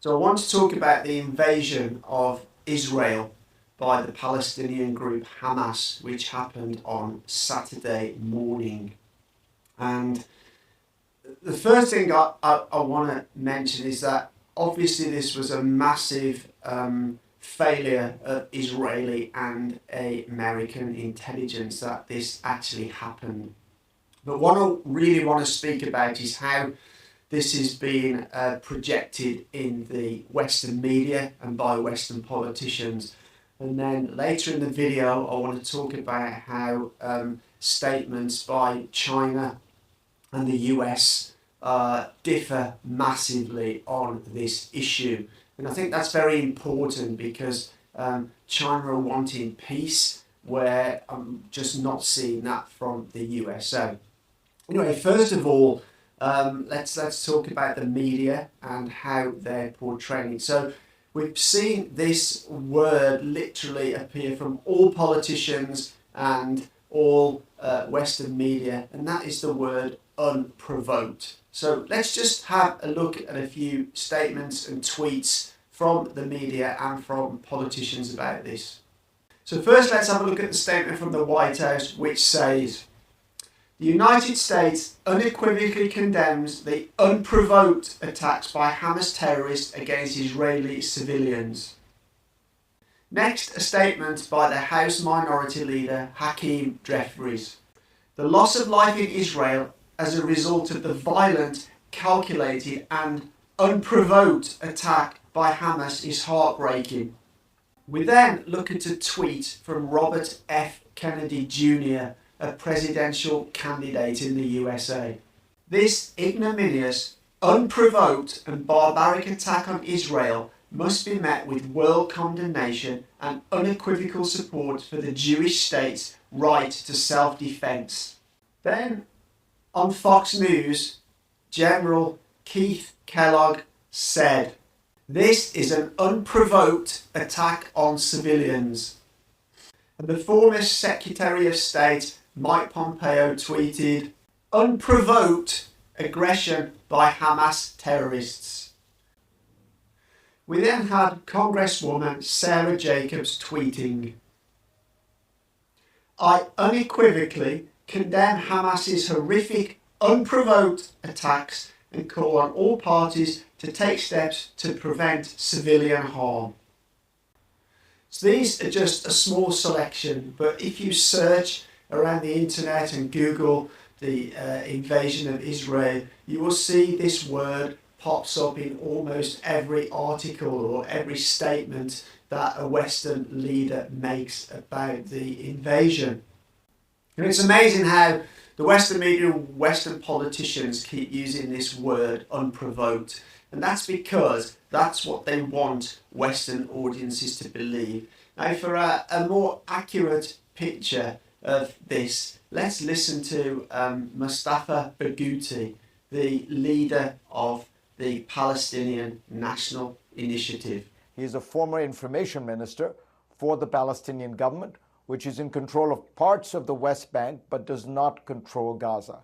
So I want to talk about the invasion of Israel by the Palestinian group Hamas, which happened on Saturday morning. And the first thing I want to mention is that obviously this was a massive failure of Israeli and American intelligence that this actually happened. But what I really want to speak about is how this is being projected in the Western media and by Western politicians. And then later in the video, I want to talk about how statements by China and the US differ massively on this issue. And I think that's very important because China are wanting peace, where I'm just not seeing that from the USA. Anyway, first of all, let's talk about the media and how they're portraying it. So we've seen this word literally appear from all politicians and all Western media, and that is the word unprovoked. So let's just have a look at a few statements and tweets from the media and from politicians about this. So first, let's have a look at the statement from the White House, which says, "The United States unequivocally condemns the unprovoked attacks by Hamas terrorists against Israeli civilians." Next, a statement by the House Minority Leader Hakeem Jeffries. "The loss of life in Israel as a result of the violent, calculated and unprovoked attack by Hamas is heartbreaking." We then look at a tweet from Robert F. Kennedy Jr., a presidential candidate in the USA. "This ignominious, unprovoked and barbaric attack on Israel must be met with world condemnation and unequivocal support for the Jewish state's right to self-defense." Then, on Fox News, General Keith Kellogg said, "This is an unprovoked attack on civilians." And the former Secretary of State Mike Pompeo tweeted, "Unprovoked aggression by Hamas terrorists." We then had Congresswoman Sarah Jacobs tweeting, "I unequivocally condemn Hamas's horrific, unprovoked attacks and call on all parties to take steps to prevent civilian harm." So these are just a small selection, but if you search around the internet and Google the invasion of Israel, you will see this word pops up in almost every article or every statement that a Western leader makes about the invasion. And it's amazing how the Western media and Western politicians keep using this word unprovoked. And that's because that's what they want Western audiences to believe. Now, for a more accurate picture of this, let's listen to Mustafa Barghouti, the leader of the Palestinian National Initiative. He is a former information minister for the Palestinian government, which is in control of parts of the West Bank but does not control Gaza.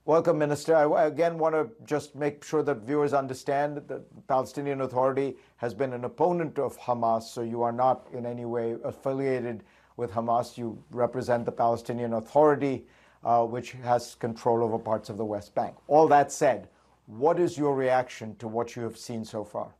Welcome, Minister. I again want to just make sure that viewers understand that the Palestinian Authority has been an opponent of Hamas, so you are not in any way affiliated with Hamas. You represent the Palestinian Authority, which has control over parts of the West Bank. All that said, what is your reaction to what you have seen so far?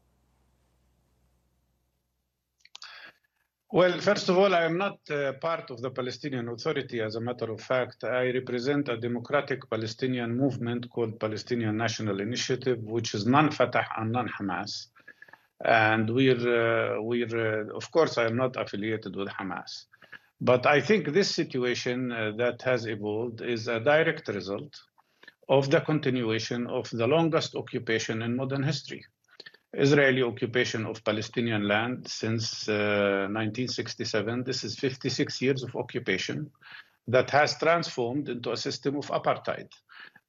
Well, first of all, I am not part of the Palestinian Authority. As a matter of fact, I represent a democratic Palestinian movement called Palestinian National Initiative, which is non-Fatah and non-Hamas. And of course, I am not affiliated with Hamas. But I think this situation that has evolved is a direct result of the continuation of the longest occupation in modern history. Israeli occupation of Palestinian land since 1967. This is 56 years of occupation that has transformed into a system of apartheid,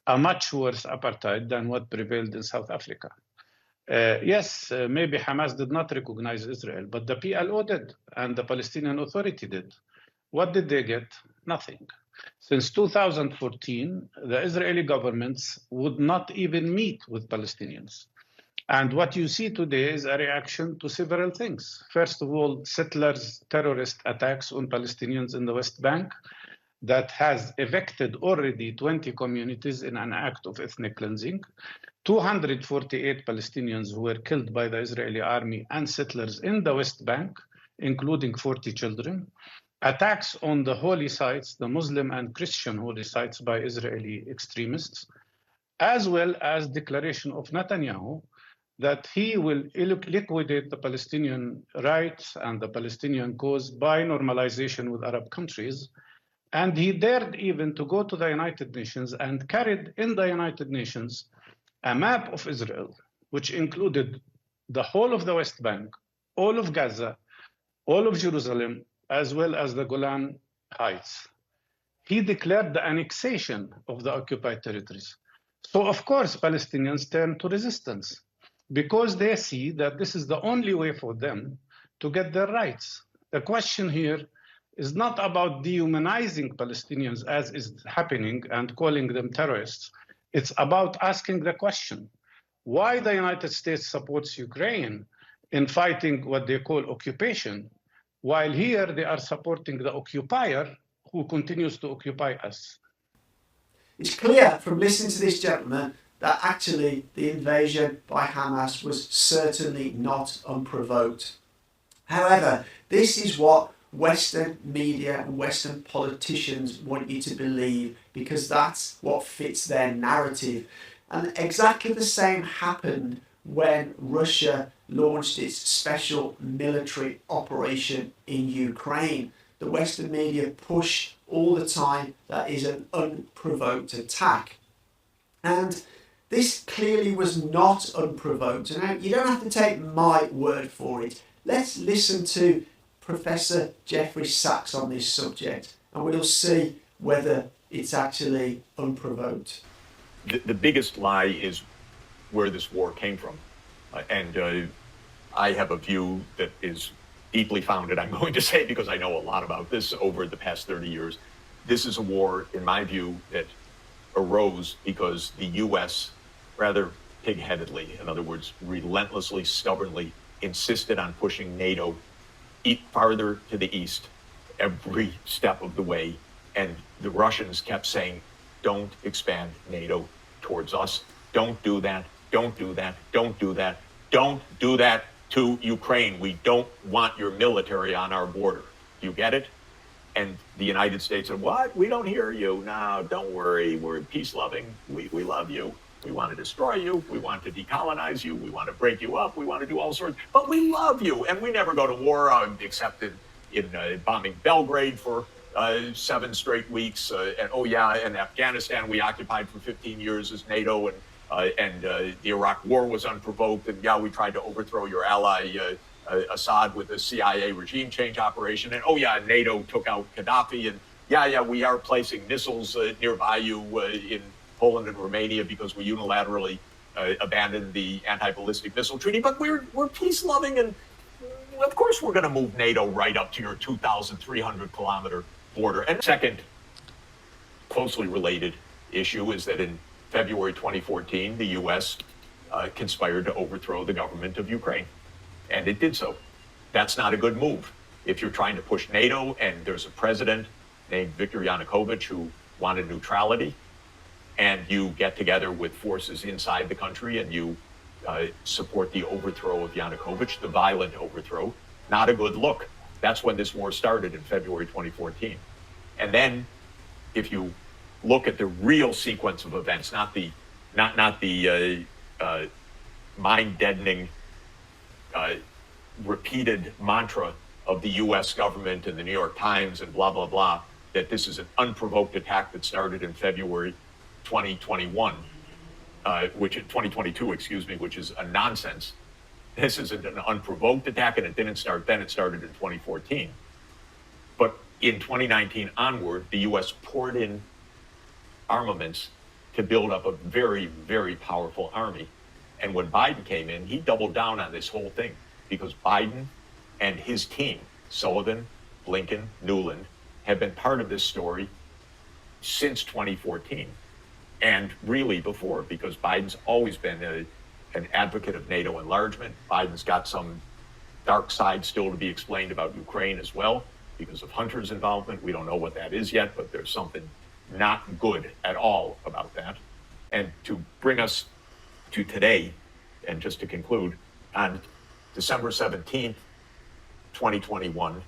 a much worse apartheid than what prevailed in South Africa. Yes, maybe Hamas did not recognize Israel, but the PLO did, and the Palestinian Authority did. What did they get? Nothing. Since 2014, the Israeli governments would not even meet with Palestinians. And what you see today is a reaction to several things. First of all, settlers' terrorist attacks on Palestinians in the West Bank that has evicted already 20 communities in an act of ethnic cleansing, 248 Palestinians who were killed by the Israeli army and settlers in the West Bank, including 40 children, attacks on the holy sites, the Muslim and Christian holy sites by Israeli extremists, as well as declaration of Netanyahu that he will liquidate the Palestinian rights and the Palestinian cause by normalization with Arab countries. And he dared even to go to the United Nations and carried in the United Nations a map of Israel, which included the whole of the West Bank, all of Gaza, all of Jerusalem, as well as the Golan Heights. He declared the annexation of the occupied territories. So, of course, Palestinians turn to resistance because they see that this is the only way for them to get their rights. The question here is not about dehumanizing Palestinians as is happening and calling them terrorists. It's about asking the question, why the United States supports Ukraine in fighting what they call occupation, while here they are supporting the occupier who continues to occupy us. It's clear from listening to this gentleman that actually the invasion by Hamas was certainly not unprovoked. However, this is what Western media and Western politicians want you to believe because that's what fits their narrative. And exactly the same happened when Russia launched its special military operation in Ukraine. The Western media push all the time that is an unprovoked attack. And this clearly was not unprovoked. Now, you don't have to take my word for it. Let's listen to Professor Jeffrey Sachs on this subject, and we'll see whether it's actually unprovoked. The biggest lie is where this war came from. And I have a view that is deeply founded, I'm going to say, because I know a lot about this over the past 30 years. This is a war, in my view, that arose because the U.S. rather pig-headedly, in other words, relentlessly, stubbornly, insisted on pushing NATO farther to the east every step of the way. And the Russians kept saying, don't expand NATO towards us. Don't do that. Don't do that. Don't do that. Don't do that to Ukraine. We don't want your military on our border. You get it? And the United States said, what? We don't hear you. No, don't worry. We're peace-loving. We love you. We want to destroy you. We want to decolonize you. We want to break you up. We want to do all sorts. But we love you. And we never go to war except in bombing Belgrade for 7 straight weeks. And Afghanistan we occupied for 15 years as NATO. And the Iraq war was unprovoked. And we tried to overthrow your ally Assad with the CIA regime change operation. And NATO took out Gaddafi. And we are placing missiles nearby you in Poland and Romania because we unilaterally abandoned the anti-ballistic missile treaty. But we're peace-loving, and of course we're going to move NATO right up to your 2,300-kilometer border. And second, closely related issue is that in February 2014, the U.S. Conspired to overthrow the government of Ukraine, and it did so. That's not a good move. If you're trying to push NATO, and there's a president named Viktor Yanukovych who wanted neutrality, and you get together with forces inside the country and you support the overthrow of Yanukovych, the violent overthrow, not a good look. That's when this war started in February 2014. And then if you look at the real sequence of events, not the mind-deadening repeated mantra of the U.S. government and the New York Times and blah, blah, blah, that this is an unprovoked attack that started in February 2021, 2022, which is a nonsense. This isn't an unprovoked attack, and it didn't start then. It started in 2014. But in 2019 onward, the U.S. poured in armaments to build up a very, very powerful army. And when Biden came in, he doubled down on this whole thing because Biden and his team, Sullivan, Blinken, Nuland, have been part of this story since 2014. And really before, because Biden's always been an advocate of NATO enlargement. Biden's got some dark side still to be explained about Ukraine as well because of Hunter's involvement. We don't know what that is yet, but there's something not good at all about that. And to bring us to today, and just to conclude, on December 17th, 2021,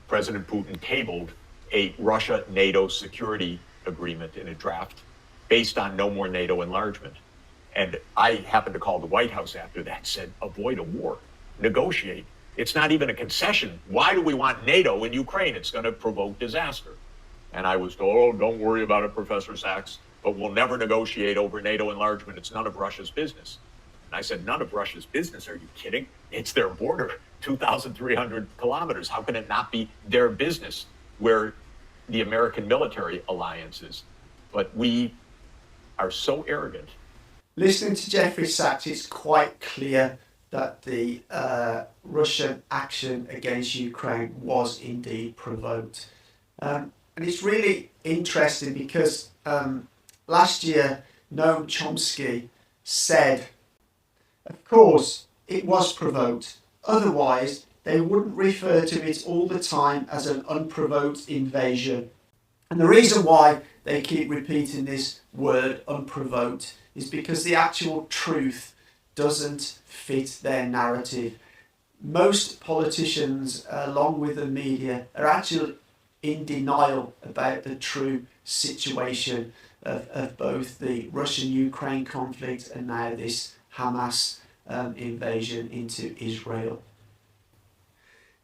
President Putin tabled a Russia-NATO security agreement in a draft based on no more NATO enlargement. And I happened to call the White House after that, said, avoid a war, negotiate. It's not even a concession. Why do we want NATO in Ukraine? It's going to provoke disaster. And I was told, oh, don't worry about it, Professor Sachs, but we'll never negotiate over NATO enlargement. It's none of Russia's business. And I said, none of Russia's business? Are you kidding? It's their border, 2,300 kilometers. How can it not be their business where the American military alliance is? But we are so arrogant. Listening to Jeffrey Sachs, it's quite clear that the Russian action against Ukraine was indeed provoked. And it's really interesting because last year, Noam Chomsky said, of course, it was provoked. Otherwise, they wouldn't refer to it all the time as an unprovoked invasion. And the reason why they keep repeating this word unprovoked is because the actual truth doesn't fit their narrative. Most politicians, along with the media, are actually in denial about the true situation of both the Russian-Ukraine conflict and now this Hamas invasion into Israel.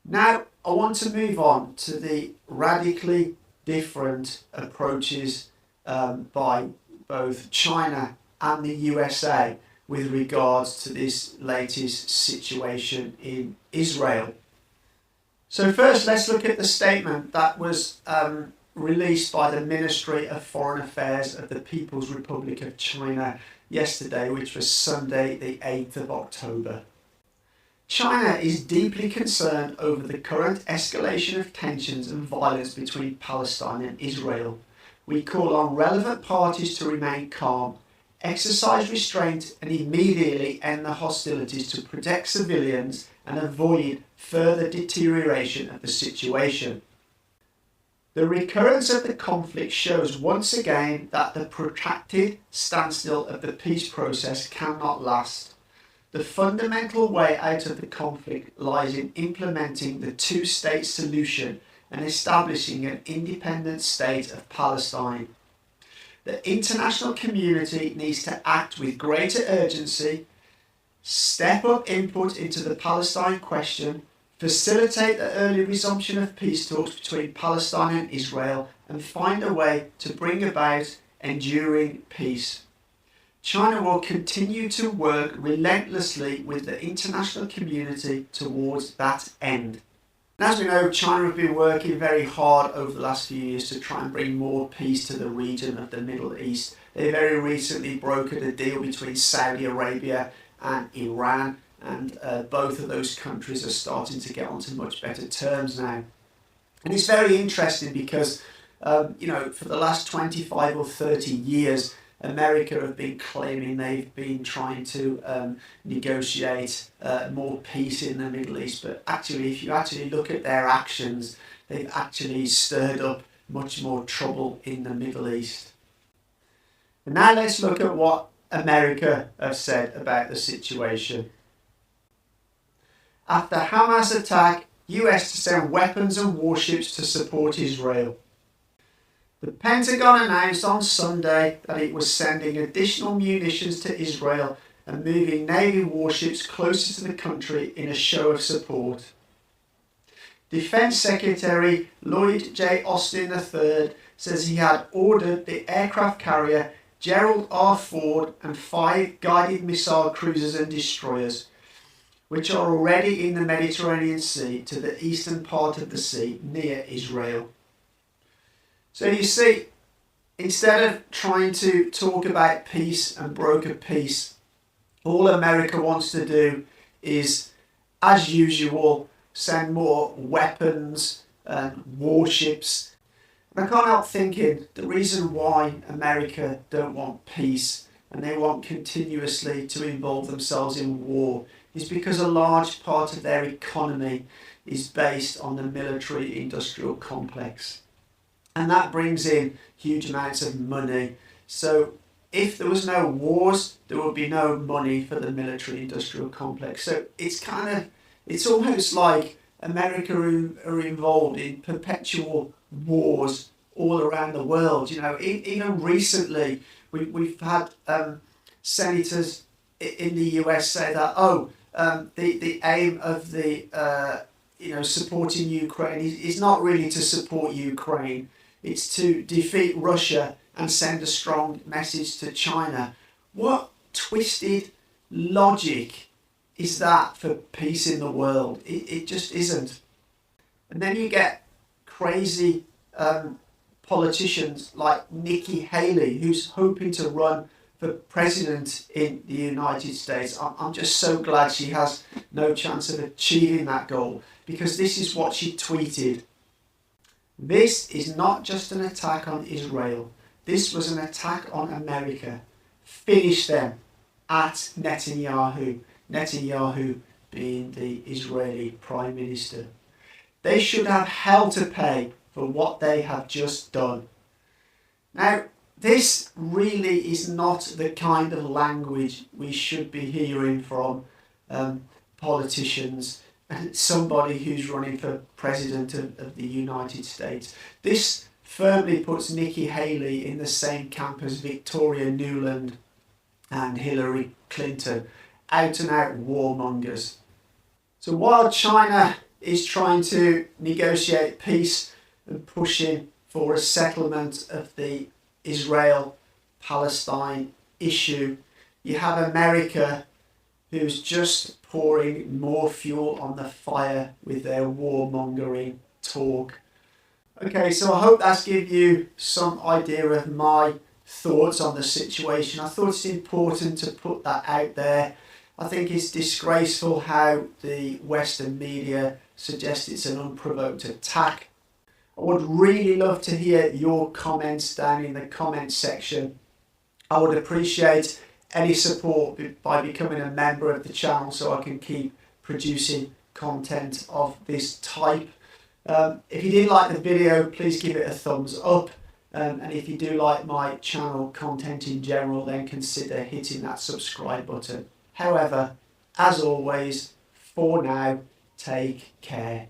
Now, I want to move on to the radically different approaches by both China and the USA with regards to this latest situation in Israel. So first, let's look at the statement that was released by the Ministry of Foreign Affairs of the People's Republic of China yesterday, which was Sunday, the 8th of October. China is deeply concerned over the current escalation of tensions and violence between Palestine and Israel. We call on relevant parties to remain calm, exercise restraint and immediately end the hostilities to protect civilians and avoid further deterioration of the situation. The recurrence of the conflict shows once again that the protracted standstill of the peace process cannot last. The fundamental way out of the conflict lies in implementing the two-state solution and establishing an independent state of Palestine. The international community needs to act with greater urgency, step up input into the Palestine question, facilitate the early resumption of peace talks between Palestine and Israel, and find a way to bring about enduring peace. China will continue to work relentlessly with the international community towards that end. And as we know, China have been working very hard over the last few years to try and bring more peace to the region of the Middle East. They very recently brokered a deal between Saudi Arabia and Iran, and both of those countries are starting to get onto much better terms now. And it's very interesting because, for the last 25 or 30 years, America have been claiming they've been trying to negotiate more peace in the Middle East, but actually, if you actually look at their actions, they've actually stirred up much more trouble in the Middle East. And now let's look at what America have said about the situation. After Hamas attack, US to send weapons and warships to support Israel. The Pentagon announced on Sunday that it was sending additional munitions to Israel and moving Navy warships closer to the country in a show of support. Defense Secretary Lloyd J. Austin III says he had ordered the aircraft carrier Gerald R. Ford and 5 guided missile cruisers and destroyers, which are already in the Mediterranean Sea to the eastern part of the sea near Israel. So you see, instead of trying to talk about peace and broker peace, all America wants to do is, as usual, send more weapons and warships. And I can't help thinking the reason why America don't want peace and they want continuously to involve themselves in war is because a large part of their economy is based on the military-industrial complex. And that brings in huge amounts of money. So if there was no wars, there would be no money for the military-industrial complex. So it's almost like America are involved in perpetual wars all around the world. You know, even recently, we've had senators in the US say that, the aim of the supporting Ukraine is not really to support Ukraine. It's to defeat Russia and send a strong message to China. What twisted logic is that for peace in the world? It just isn't. And then you get crazy politicians like Nikki Haley, who's hoping to run for president in the United States. I'm just so glad she has no chance of achieving that goal, because this is what she tweeted. This is not just an attack on Israel. This was an attack on America. Finish them at Netanyahu. Netanyahu being the Israeli Prime Minister. They should have hell to pay for what they have just done. Now, this really is not the kind of language we should be hearing from politicians and somebody who's running for president of the United States. This firmly puts Nikki Haley in the same camp as Victoria Nuland and Hillary Clinton, out and out warmongers. So while China is trying to negotiate peace and pushing for a settlement of the Israel-Palestine issue, you have America who's just pouring more fuel on the fire with their warmongering talk. Okay, so I hope that's given you some idea of my thoughts on the situation. I thought it's important to put that out there. I think it's disgraceful how the Western media suggest it's an unprovoked attack. I would really love to hear your comments down in the comments section. I would appreciate any support by becoming a member of the channel so I can keep producing content of this type. If you did like the video, please give it a thumbs up. And if you do like my channel content in general, then consider hitting that subscribe button. However, as always, for now, take care.